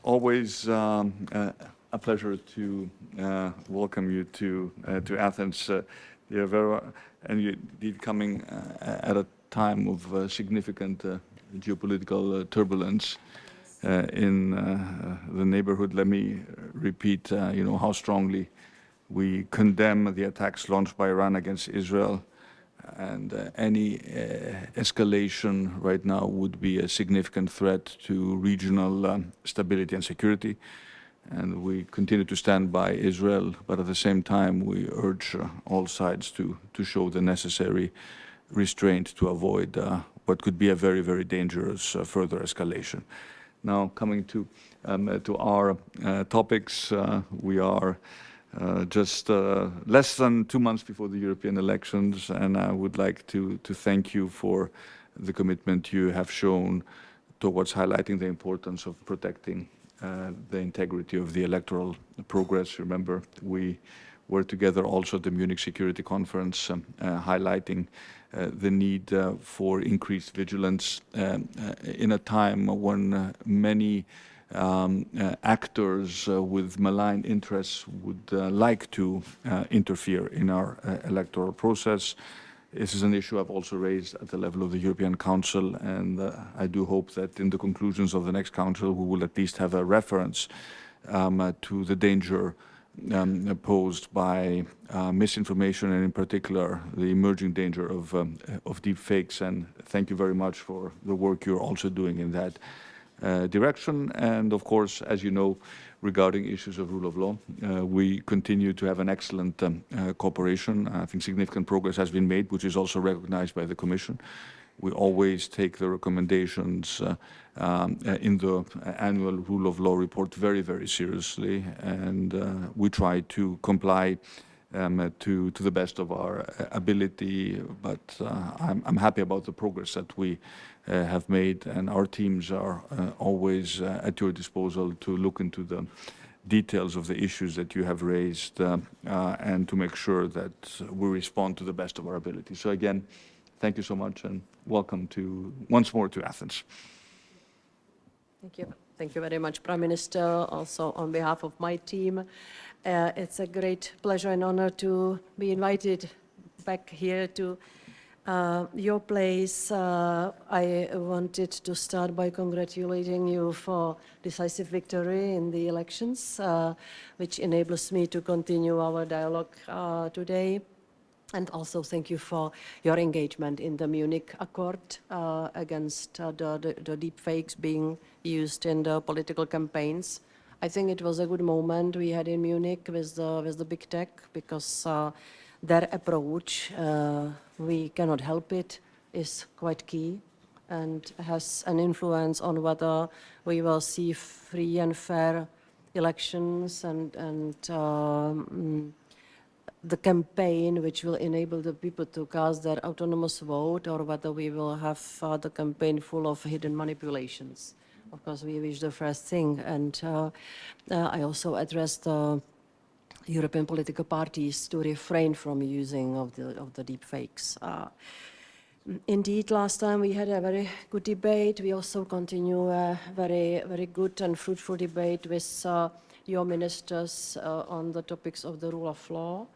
Always a pleasure to welcome you to Athens, dear Vera, and you're indeed coming at a time of significant geopolitical turbulence in the neighborhood. Let me repeat, how strongly we condemn the attacks launched by Iran against Israel, and any escalation right now would be a significant threat to regional stability and security. And we continue to stand by Israel, but at the same time, we urge all sides to show the necessary restraint to avoid what could be a very, very dangerous further escalation. Now, coming to our topics, we are just less than 2 months before the European elections, and I would like to thank you for the commitment you have shown towards highlighting the importance of protecting the integrity of the electoral progress. Remember, we were together also at the Munich Security Conference, highlighting the need for increased vigilance in a time when many actors with malign interests would like to interfere in our electoral process. This is an issue I've also raised at the level of the European Council, and I do hope that in the conclusions of the next Council we will at least have a reference to the danger posed by misinformation, and in particular the emerging danger of deep fakes. And thank you very much for the work you're also doing in that direction. And of course, as you know, regarding issues of rule of law, we continue to have an excellent cooperation. I think significant progress has been made, which is also recognized by the Commission. We always take the recommendations in the annual rule of law report very, very seriously, and we try to comply to the best of our ability. But I'm happy about the progress that we have made, and our teams are always at your disposal to look into the details of the issues that you have raised and to make sure that we respond to the best of our ability. So again, thank you so much, and welcome once more to Athens. Thank you. Thank you very much, Prime Minister. Also on behalf of my team, it's a great pleasure and honor to be invited back here to your place. I wanted to start by congratulating you for decisive victory in the elections, which enables me to continue our dialogue today. And also thank you for your engagement in the Munich Accord against the deep fakes being used in the political campaigns. I think it was a good moment we had in Munich with the big tech, because their approach, we cannot help it, is quite key and has an influence on whether we will see free and fair elections and the campaign which will enable the people to cast their autonomous vote, or whether we will have the campaign full of hidden manipulations. Of course, we wish the first thing, and I also addressed the European political parties to refrain from using of the deep fakes. Indeed, last time we had a very good debate. We also continue a very, very good and fruitful debate with your ministers on the topics of the rule of law.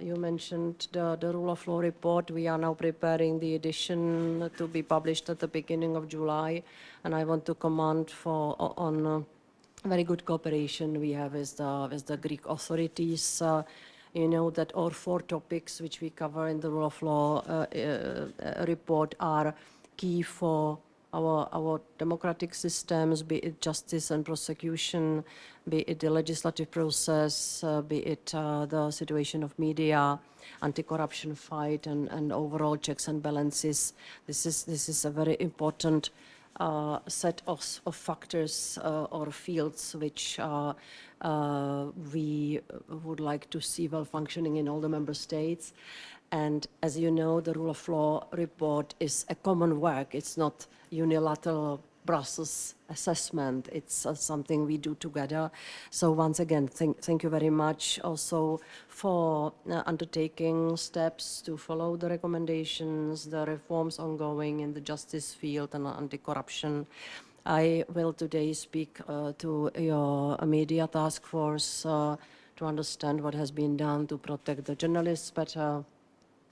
You mentioned the rule of law report. We are now preparing the edition to be published at the beginning of July, and I want to comment on very good cooperation we have with the Greek authorities. You know that all 4 topics which we cover in the rule of law report are key for our democratic systems, be it justice and prosecution, be it the legislative process, be it the situation of media, anti-corruption fight, and overall checks and balances. This is a very important set of factors or fields which we would like to see well functioning in all the member states. And as you know, the rule of law report is a common work. It's not unilateral Brussels assessment. It's something we do together. So once again, thank you very much also for undertaking steps to follow the recommendations, the reforms ongoing in the justice field and anti-corruption. I will today speak to your media task force to understand what has been done to protect the journalists better.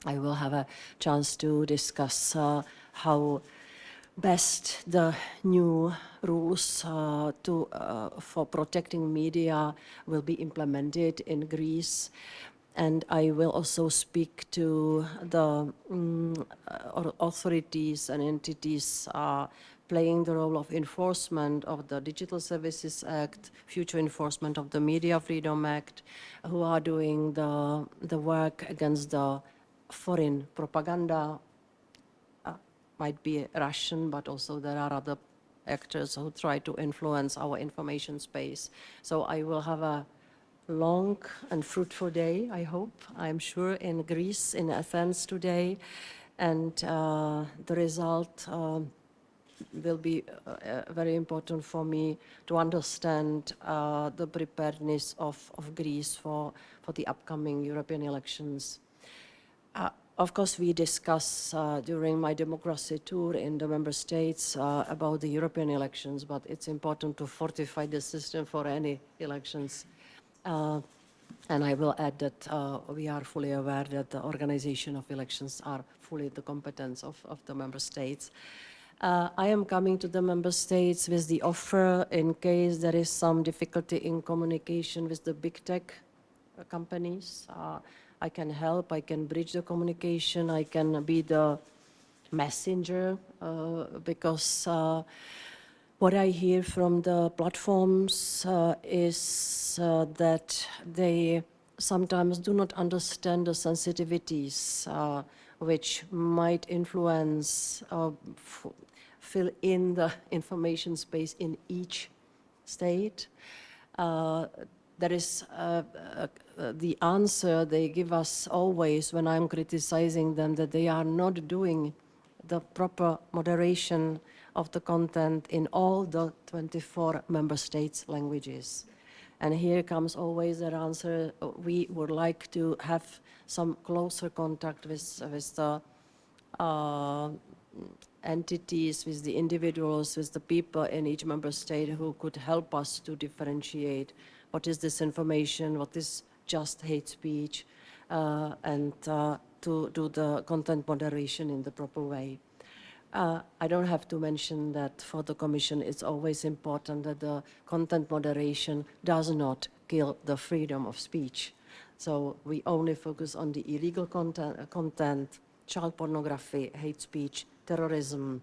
I will have a chance to discuss how best the new rules for protecting media will be implemented in Greece. And I will also speak to the authorities and entities playing the role of enforcement of the Digital Services Act, future enforcement of the Media Freedom Act, who are doing the work against the foreign propaganda. Might be Russian, but also there are other actors who try to influence our information space. So I will have a long and fruitful day, I hope, I'm sure, in Greece, in Athens today. And the result will be very important for me to understand the preparedness of Greece for the upcoming European elections. Of course, we discuss during my democracy tour in the member states about the European elections, but it's important to fortify the system for any elections. And I will add that we are fully aware that the organization of elections are fully the competence of the member states. I am coming to the member states with the offer in case there is some difficulty in communication with the big tech companies. I can help, I can bridge the communication, I can be the messenger because what I hear from the platforms is that they sometimes do not understand the sensitivities which might influence fill in the information space in each state. There is the answer they give us always when I'm criticizing them that they are not doing the proper moderation of the content in all the 24 member states' languages. And here comes always their answer, we would like to have some closer contact with the entities, with the individuals, with the people in each member state who could help us to differentiate what is disinformation, what is just hate speech, and to do the content moderation in the proper way. I don't have to mention that for the Commission it's always important that the content moderation does not kill the freedom of speech. So we only focus on the illegal content, child pornography, hate speech, terrorism,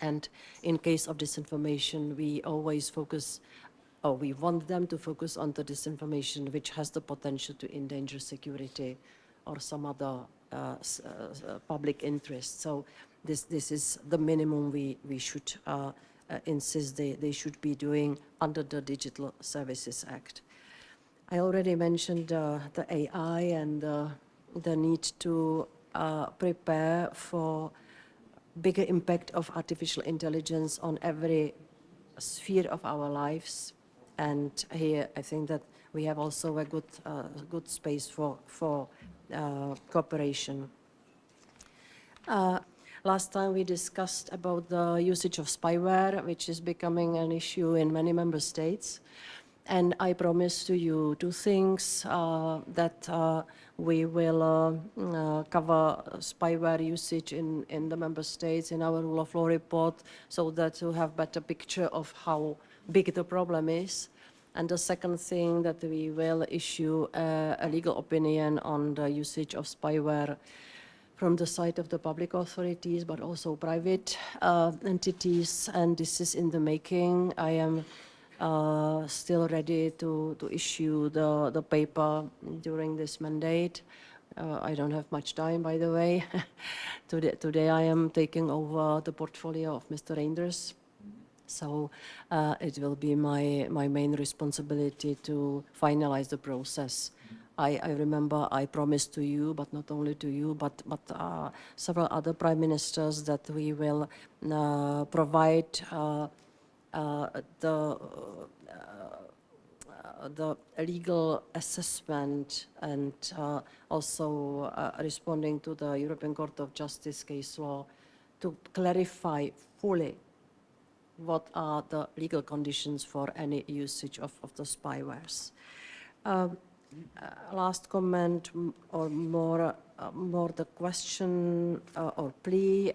and in case of disinformation we always focus, or we want them to focus on the disinformation which has the potential to endanger security or some other public interest. So this is the minimum we should insist they should be doing under the Digital Services Act. I already mentioned the AI and the need to prepare for bigger impact of artificial intelligence on every sphere of our lives. And here I think that we have also a good space for cooperation. Last time we discussed about the usage of spyware, which is becoming an issue in many member states. And I promised to you two things, that we will cover spyware usage in the member states in our rule of law report, so that to have better picture of how big the problem is. And the second thing, that we will issue a legal opinion on the usage of spyware from the side of the public authorities, but also private entities, and this is in the making. I am still ready to issue the paper during this mandate. I don't have much time, by the way. Today I am taking over the portfolio of Mr. Reinders. So it will be my main responsibility to finalize the process. I remember I promised to you, but not only to you, but several other prime ministers, that we will provide the legal assessment and also responding to the European Court of Justice case law to clarify fully what are the legal conditions for any usage of the spywares. Last comment or more the question or plea,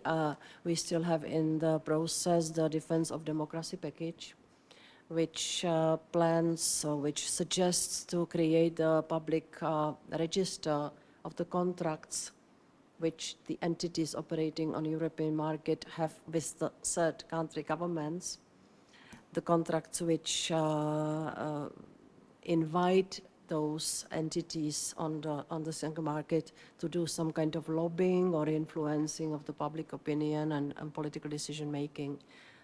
we still have in the process the Defense of Democracy package, which plans or which suggests to create a public register of the contracts which the entities operating on European market have with the third country governments, the contracts which invite those entities on the single market to do some kind of lobbying or influencing of the public opinion and political decision making.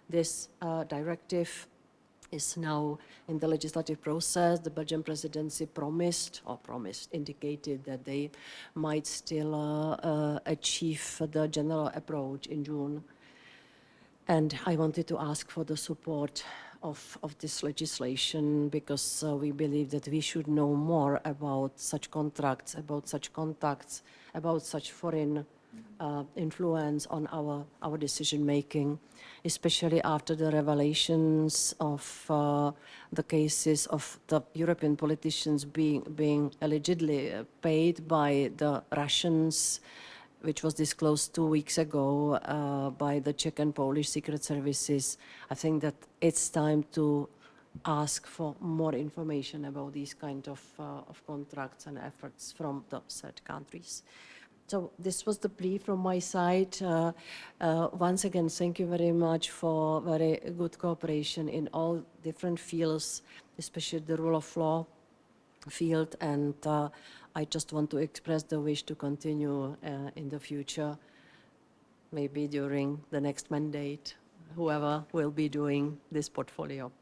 This directive is now in the legislative process. The Belgian presidency indicated that they might still achieve the general approach in June. And I wanted to ask for the support of this legislation because we believe that we should know more about such contracts, about such contacts, about such foreign influence on our decision making, especially after the revelations of the cases of the European politicians being allegedly paid by the Russians, which was disclosed 2 weeks ago by the Czech and Polish secret services. I think that it's time to ask for more information about these kind of contracts and efforts from the third countries. So this was the plea from my side. Once again, thank you very much for very good cooperation in all different fields, especially the rule of law field. And I just want to express the wish to continue in the future, maybe during the next mandate, whoever will be doing this portfolio.